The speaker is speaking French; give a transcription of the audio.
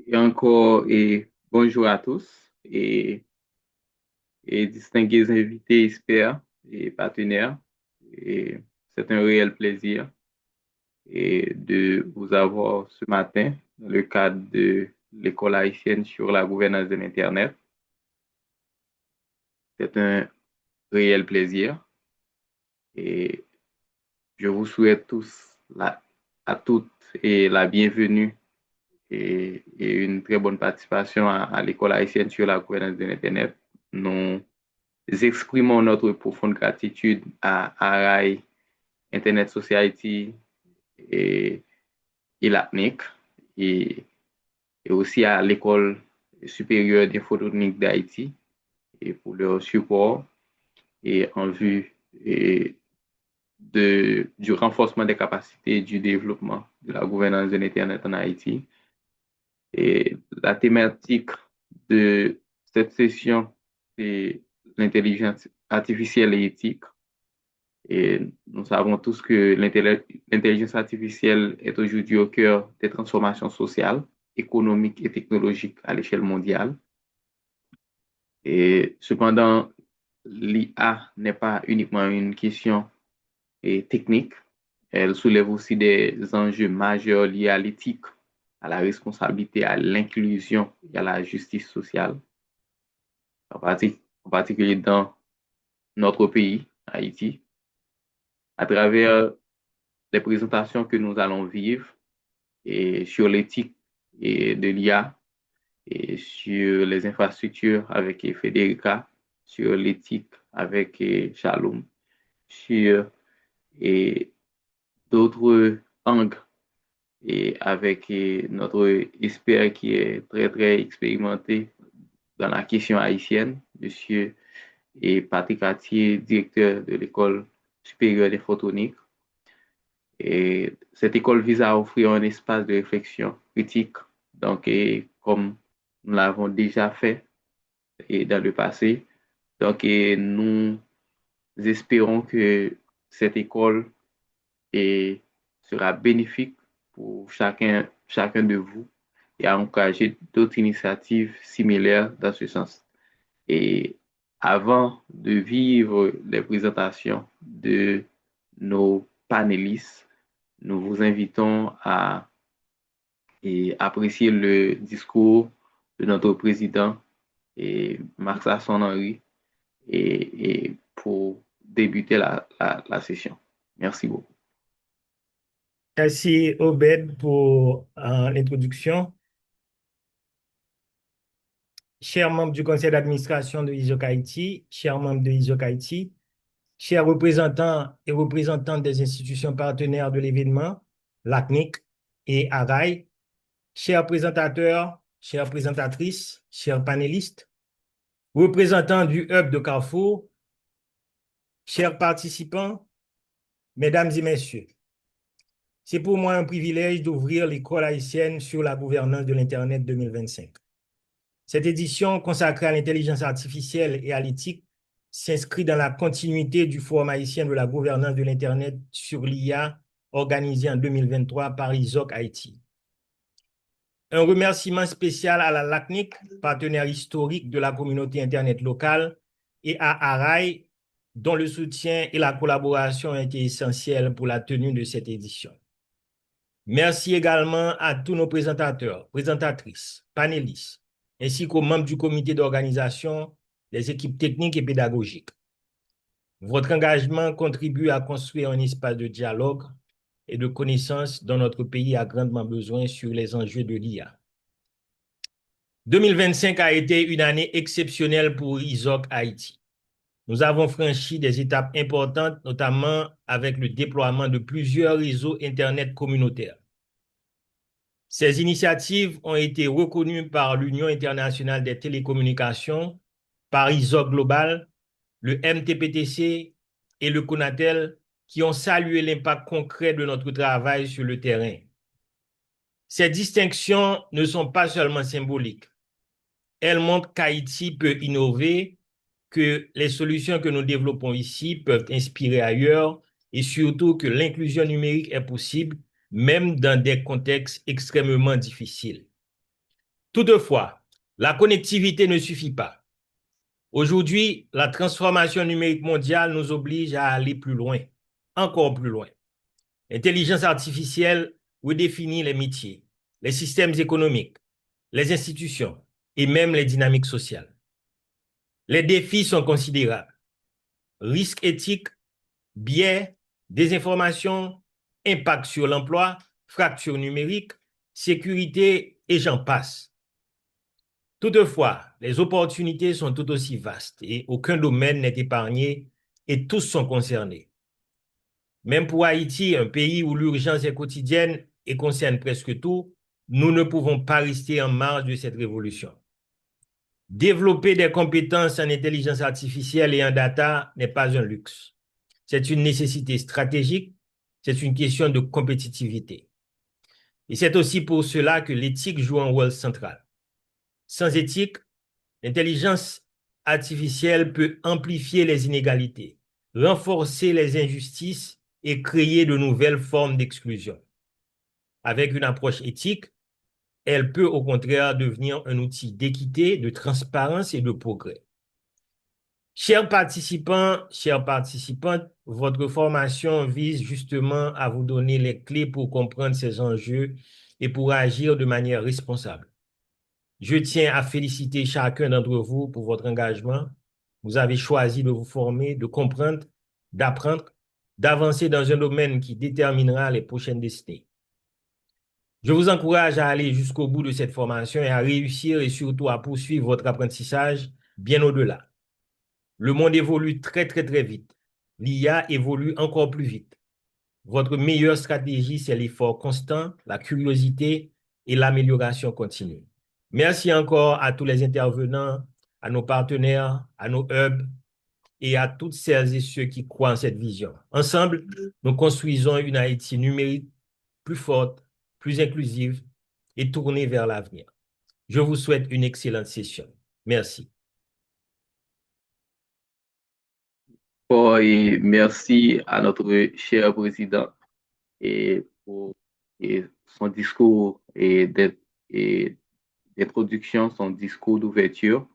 Et encore, bonjour à tous et distingués invités, experts et partenaires. Et c'est un réel plaisir de vous avoir ce matin dans le cadre de l'école haïtienne sur la gouvernance de l'Internet. C'est un réel plaisir et je vous souhaite à toutes la bienvenue et une très bonne participation à l'école haïtienne sur la gouvernance de l'Internet. Nous exprimons notre profonde gratitude à ARAI, Internet Society et, et l'APNIC et, et aussi à l'École supérieure d'infotonik d'Haïti et pour leur support et en vue et du renforcement des capacités et du développement de la gouvernance de l'Internet en Haïti. Et la thématique de cette session, c'est l'intelligence artificielle et éthique. Et nous savons tous que l'intelligence artificielle est aujourd'hui au cœur des transformations sociales, économiques et technologiques à l'échelle mondiale. Et cependant, l'IA n'est pas uniquement une question technique, elle soulève aussi des enjeux majeurs liés à l'éthique, à la responsabilité, à l'inclusion et à la justice sociale, en particulier dans notre pays, Haïti, à travers les présentations que nous allons vivre et sur l'éthique et de l'IA et sur les infrastructures avec Federica, sur l'éthique avec Shalom, sur et d'autres angles et avec notre expert qui est très très expérimenté dans la question haïtienne, Monsieur Patrick Cartier, directeur de l'école supérieure des photoniques. Et cette école vise à offrir un espace de réflexion critique, donc comme nous l'avons déjà fait dans le passé. Donc nous espérons que cette école sera bénéfique pour chacun de vous et à encourager d'autres initiatives similaires dans ce sens. Et avant de vivre les présentations de nos panélistes, nous vous invitons à apprécier le discours de notre président Marc Sasson Henry pour débuter la session. Merci beaucoup. Merci Obed pour l'introduction. Chers membres du conseil d'administration de ISOC Haïti, chers membres de ISOC Haïti, chers représentants et représentantes des institutions partenaires de l'événement, l'ACNIC et ARAI, chers présentateurs, chères présentatrices, chers panélistes, représentants du Hub de Carrefour, chers participants, mesdames et messieurs, c'est pour moi un privilège d'ouvrir l'école haïtienne sur la gouvernance de l'Internet 2025. Cette édition consacrée à l'intelligence artificielle et à l'éthique s'inscrit dans la continuité du Forum haïtien de la gouvernance de l'Internet sur l'IA organisé en 2023 par ISOC Haïti. Un remerciement spécial à la LACNIC, partenaire historique de la communauté Internet locale, et à ARAI, dont le soutien et la collaboration ont été essentiels pour la tenue de cette édition. Merci également à tous nos présentateurs, présentatrices, panélistes, ainsi qu'aux membres du comité d'organisation, des équipes techniques et pédagogiques. Votre engagement contribue à construire un espace de dialogue et de connaissance dont notre pays a grandement besoin sur les enjeux de l'IA. 2025 a été une année exceptionnelle pour ISOC Haïti. Nous avons franchi des étapes importantes, notamment avec le déploiement de plusieurs réseaux Internet communautaires. Ces initiatives ont été reconnues par l'Union internationale des télécommunications, par ISOC Global, le MTPTC et le CONATEL, qui ont salué l'impact concret de notre travail sur le terrain. Ces distinctions ne sont pas seulement symboliques. Elles montrent qu'Haïti peut innover, que les solutions que nous développons ici peuvent inspirer ailleurs et surtout que l'inclusion numérique est possible même dans des contextes extrêmement difficiles. Toutefois, la connectivité ne suffit pas. Aujourd'hui, la transformation numérique mondiale nous oblige à aller plus loin, encore plus loin. L'intelligence artificielle redéfinit les métiers, les systèmes économiques, les institutions et même les dynamiques sociales. Les défis sont considérables. Risques éthiques, biais, désinformation, impact sur l'emploi, fracture numérique, sécurité et j'en passe. Toutefois, les opportunités sont tout aussi vastes et aucun domaine n'est épargné et tous sont concernés. Même pour Haïti, un pays où l'urgence est quotidienne et concerne presque tout, nous ne pouvons pas rester en marge de cette révolution. Développer des compétences en intelligence artificielle et en data n'est pas un luxe. C'est une nécessité stratégique, c'est une question de compétitivité. Et c'est aussi pour cela que l'éthique joue un rôle central. Sans éthique, l'intelligence artificielle peut amplifier les inégalités, renforcer les injustices et créer de nouvelles formes d'exclusion. Avec une approche éthique, elle peut au contraire devenir un outil d'équité, de transparence et de progrès. Chers participants, chères participantes, votre formation vise justement à vous donner les clés pour comprendre ces enjeux et pour agir de manière responsable. Je tiens à féliciter chacun d'entre vous pour votre engagement. Vous avez choisi de vous former, de comprendre, d'apprendre, d'avancer dans un domaine qui déterminera les prochaines décennies. Je vous encourage à aller jusqu'au bout de cette formation et à réussir et surtout à poursuivre votre apprentissage bien au-delà. Le monde évolue très, très, très vite. L'IA évolue encore plus vite. Votre meilleure stratégie, c'est l'effort constant, la curiosité et l'amélioration continue. Merci encore à tous les intervenants, à nos partenaires, à nos hubs et à toutes celles et ceux qui croient en cette vision. Ensemble, nous construisons une Haïti numérique plus forte, plus inclusive et tournée vers l'avenir. Je vous souhaite une excellente session. Merci. Bon, et merci à notre cher président pour son discours et d'introduction, son discours d'ouverture.